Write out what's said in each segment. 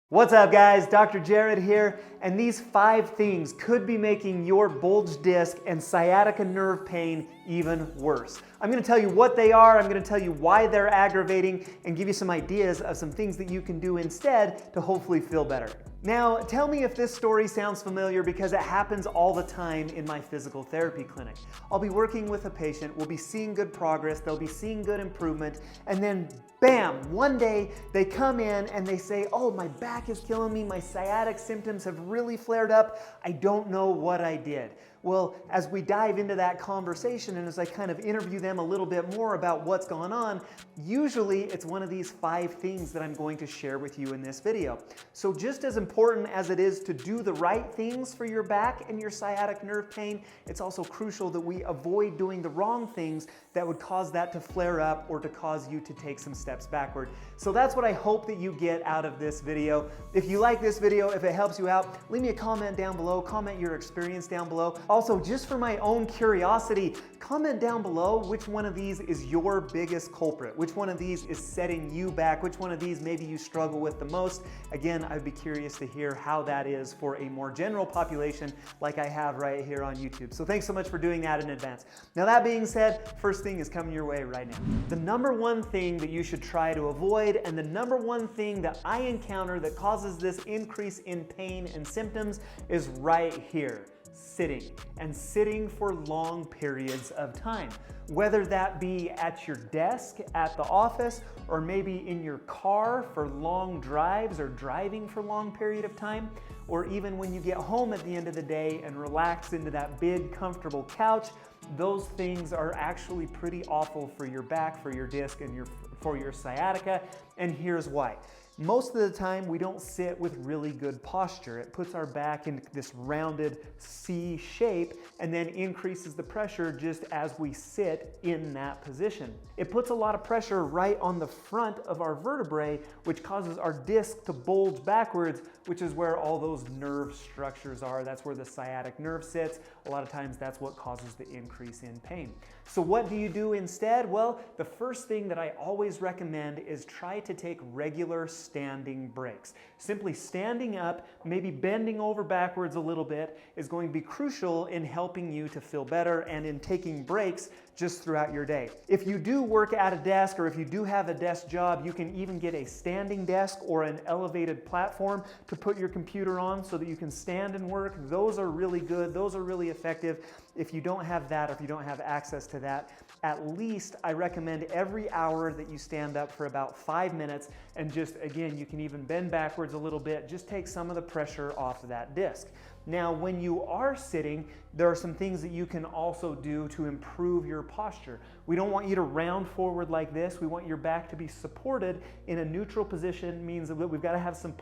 What's up guys, Dr. Jared here, and these 5 things could be making your bulged disc and sciatica nerve pain even worse. I'm going to tell you what they are, I'm going to tell you why they're aggravating, and give you some ideas of some things that you can do instead to hopefully feel better. Now, tell me if this story sounds familiar because it happens all the time in my physical therapy clinic. I'll be working with a patient, we'll be seeing good progress, they'll be seeing good improvement, and then bam, one day they come in and they say, oh, my back is killing me, my sciatic symptoms have really flared up, I don't know what I did. Well, as we dive into that conversation and as I kind of interview them a little bit more about what's going on, usually it's one of these 5 things that I'm going to share with you in this video. So just as important as it is to do the right things for your back and your sciatic nerve pain, it's also crucial that we avoid doing the wrong things that would cause that to flare up or to cause you to take some steps backward. So that's what I hope that you get out of this video. If you like this video, if it helps you out, leave me a comment down below, comment your experience down below. Also, just for my own curiosity, comment down below which one of these is your biggest culprit, which one of these is setting you back, which one of these maybe you struggle with the most. Again, I'd be curious to hear how that is for a more general population like I have right here on YouTube. So thanks so much for doing that in advance. Now that being said, first thing is coming your way right now. The number one thing that you should try to avoid, and the number one thing that I encounter that causes this increase in pain and symptoms is right here. Sitting, and sitting for long periods of time. Whether that be at your desk at the office, or maybe in your car for long drives or driving for long period of time, or even when you get home at the end of the day and relax into that big comfortable couch, those things are actually pretty awful for your back, for your disc, and for your sciatica, and here's why. Most of the time, we don't sit with really good posture. It puts our back in this rounded C shape and then increases the pressure just as we sit in that position. It puts a lot of pressure right on the front of our vertebrae, which causes our disc to bulge backwards, which is where all those nerve structures are. That's where the sciatic nerve sits. A lot of times that's what causes the increase in pain. So what do you do instead? Well, the first thing that I always recommend is try to take regular standing breaks. Simply standing up, maybe bending over backwards a little bit, is going to be crucial in helping you to feel better and in taking breaks just throughout your day. If you do work at a desk or if you do have a desk job, you can even get a standing desk or an elevated platform to put your computer on so that you can stand and work. Those are really good. Those are really effective. If you don't have that, or if you don't have access to that, at least I recommend every hour that you stand up for about 5 minutes, and just again, you can even bend backwards a little bit, just take some of the pressure off of that disc. Now, when you are sitting, there are some things that you can also do to improve your posture. We don't want you to round forward like this. We want your back to be supported in a neutral position, means that we've got to have some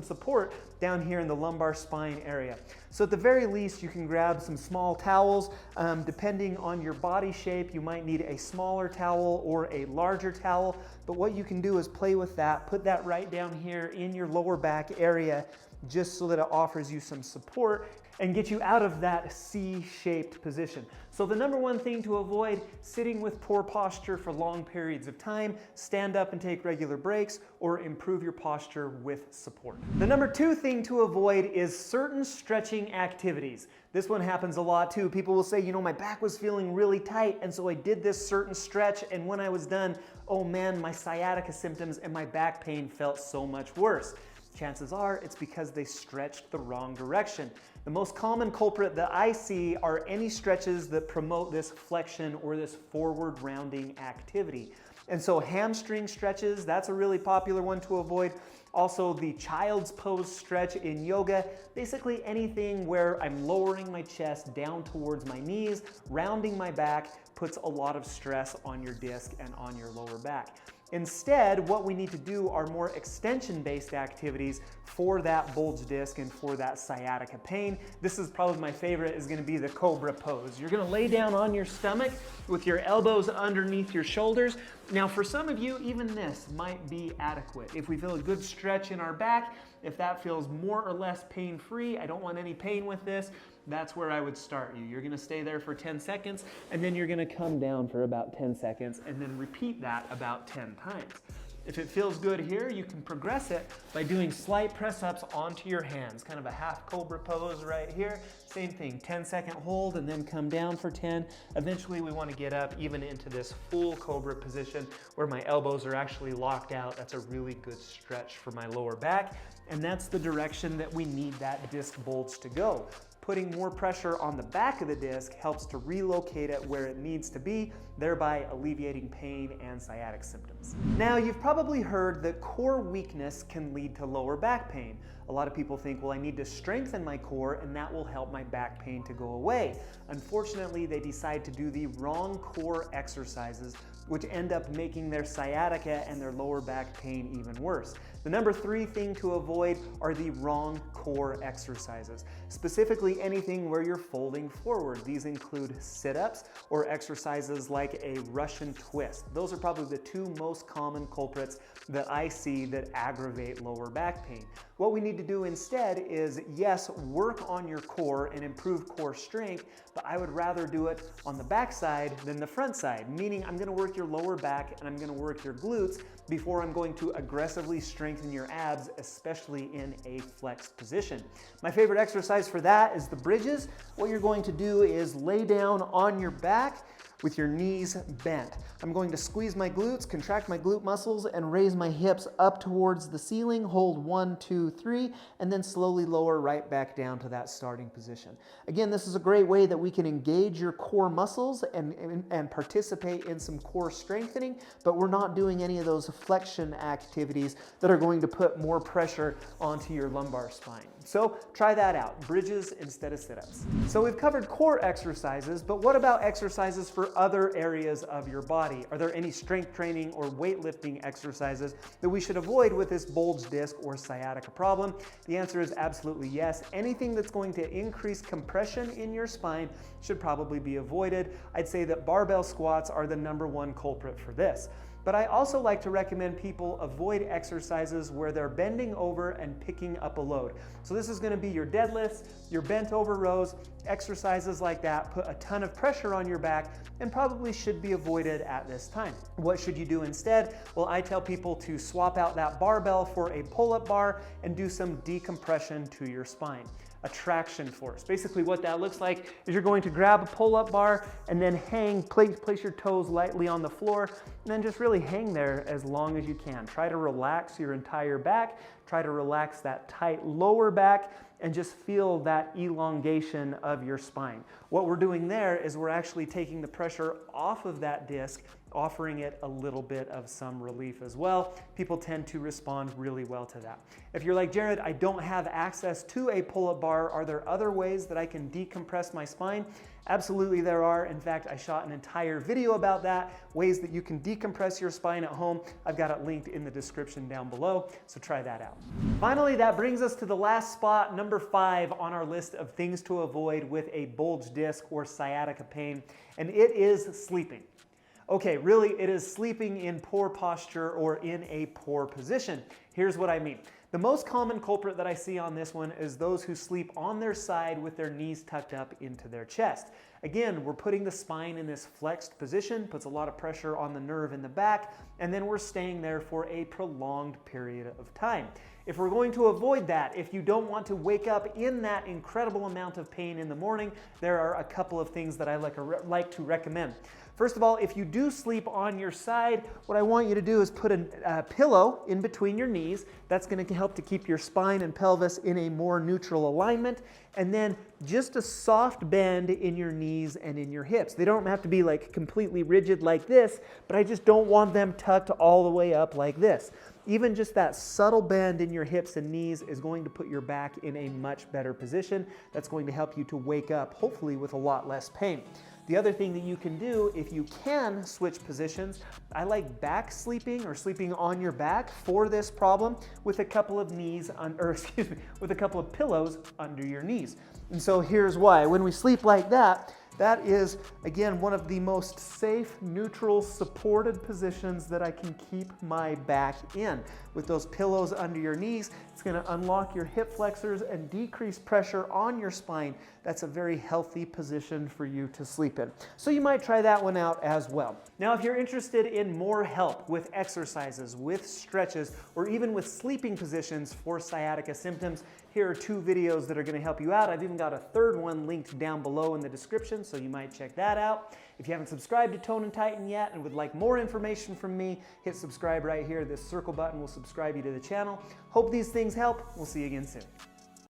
support down here in the lumbar spine area. So at the very least, you can grab some small towels. Depending on your body shape, you might need a smaller towel or a larger towel. But what you can do is play with that, put that right down here in your lower back area, just so that it offers you some support and get you out of that C-shaped position. So the number one thing to avoid, sitting with poor posture for long periods of time, stand up and take regular breaks, or improve your posture with support. The number 2 thing to avoid is certain stretching activities. This one happens a lot too. People will say, you know, my back was feeling really tight, and so I did this certain stretch, and when I was done, oh man, my sciatica symptoms and my back pain felt so much worse. Chances are it's because they stretched the wrong direction. The most common culprit that I see are any stretches that promote this flexion or this forward rounding activity. And so hamstring stretches, that's a really popular one to avoid. Also the child's pose stretch in yoga, basically anything where I'm lowering my chest down towards my knees, rounding my back, puts a lot of stress on your disc and on your lower back. Instead, what we need to do are more extension-based activities for that bulged disc and for that sciatica pain. This is probably my favorite, is going to be the cobra pose. You're going to lay down on your stomach with your elbows underneath your shoulders. Now, for some of you, even this might be adequate. If we feel a good stretch in our back, if that feels more or less pain-free, I don't want any pain with this, that's where I would start you. You're gonna stay there for 10 seconds, and then you're gonna come down for about 10 seconds, and then repeat that about 10 times. If it feels good here, you can progress it by doing slight press-ups onto your hands, kind of a half cobra pose right here. Same thing, 10-second hold and then come down for 10. Eventually we want to get up even into this full cobra position where my elbows are actually locked out. That's a really good stretch for my lower back, and that's the direction that we need that disc bulge to go. Putting more pressure on the back of the disc helps to relocate it where it needs to be, thereby alleviating pain and sciatic symptoms. Now, you've probably heard that core weakness can lead to lower back pain. A lot of people think, well, I need to strengthen my core and that will help my back pain to go away. Unfortunately, they decide to do the wrong core exercises, which end up making their sciatica and their lower back pain even worse. The number 3 thing to avoid are the wrong core exercises, specifically anything where you're folding forward. These include sit-ups or exercises like a Russian twist. Those are probably the 2 most common culprits that I see that aggravate lower back pain. What we need to do instead is, yes, work on your core and improve core strength, but I would rather do it on the back side than the front side, meaning I'm gonna work your lower back and I'm gonna work your glutes before I'm going to aggressively strengthen your abs, especially in a flexed position. My favorite exercise for that is the bridges. What you're going to do is lay down on your back with your knees bent. I'm going to squeeze my glutes, contract my glute muscles, and raise my hips up towards the ceiling. Hold 1, 2, 3, and then slowly lower right back down to that starting position. Again, this is a great way that we can engage your core muscles and participate in some core strengthening, but we're not doing any of those flexion activities that are going to put more pressure onto your lumbar spine. So try that out, bridges instead of sit-ups. So we've covered core exercises, but what about exercises for other areas of your body? Are there any strength training or weightlifting exercises that we should avoid with this bulged disc or sciatica problem? The answer is absolutely yes. Anything that's going to increase compression in your spine should probably be avoided. I'd say that barbell squats are the number 1 culprit for this. But I also like to recommend people avoid exercises where they're bending over and picking up a load. So this is going to be your deadlifts, your bent over rows, exercises like that put a ton of pressure on your back and probably should be avoided at this time. What should you do instead? Well, I tell people to swap out that barbell for a pull-up bar and do some decompression to your spine. A traction force. Basically what that looks like is you're going to grab a pull-up bar and then place your toes lightly on the floor and then just really hang there as long as you can. Try to relax your entire back, try to relax that tight lower back and just feel that elongation of your spine. What we're doing there is we're actually taking the pressure off of that disc, offering it a little bit of some relief as well. People tend to respond really well to that. If you're like, Jared, I don't have access to a pull-up bar, are there other ways that I can decompress my spine? Absolutely there are. In fact, I shot an entire video about that, ways that you can decompress your spine at home. I've got it linked in the description down below, so try that out. Finally, that brings us to the last spot, number 5 on our list of things to avoid with a bulged disc or sciatica pain, and it is sleeping. Okay, really, it is sleeping in poor posture or in a poor position. Here's what I mean. The most common culprit that I see on this one is those who sleep on their side with their knees tucked up into their chest. Again, we're putting the spine in this flexed position, puts a lot of pressure on the nerve in the back, and then we're staying there for a prolonged period of time. If we're going to avoid that, if you don't want to wake up in that incredible amount of pain in the morning, there are a couple of things that I like to recommend. First of all, if you do sleep on your side, what I want you to do is put a pillow in between your knees. That's going to help to keep your spine and pelvis in a more neutral alignment. And then just a soft bend in your knees and in your hips. They don't have to be like completely rigid like this, but I just don't want them tucked all the way up like this. Even just that subtle bend in your hips and knees is going to put your back in a much better position. That's going to help you to wake up, hopefully with a lot less pain. The other thing that you can do, if you can switch positions, I like back sleeping or sleeping on your back for this problem with a couple of with a couple of pillows under your knees. And so here's why. When we sleep like that, That is, again, one of the most safe, neutral, supported positions that I can keep my back in. With those pillows under your knees, it's going to unlock your hip flexors and decrease pressure on your spine. That's a very healthy position for you to sleep in. So you might try that one out as well. Now, if you're interested in more help with exercises, with stretches, or even with sleeping positions for sciatica symptoms, here are 2 videos that are going to help you out. I've even got a 3rd one linked down below in the description, so you might check that out. If you haven't subscribed to Tone and Tighten yet and would like more information from me, hit subscribe right here. This circle button will subscribe you to the channel. Hope these things help. We'll see you again soon.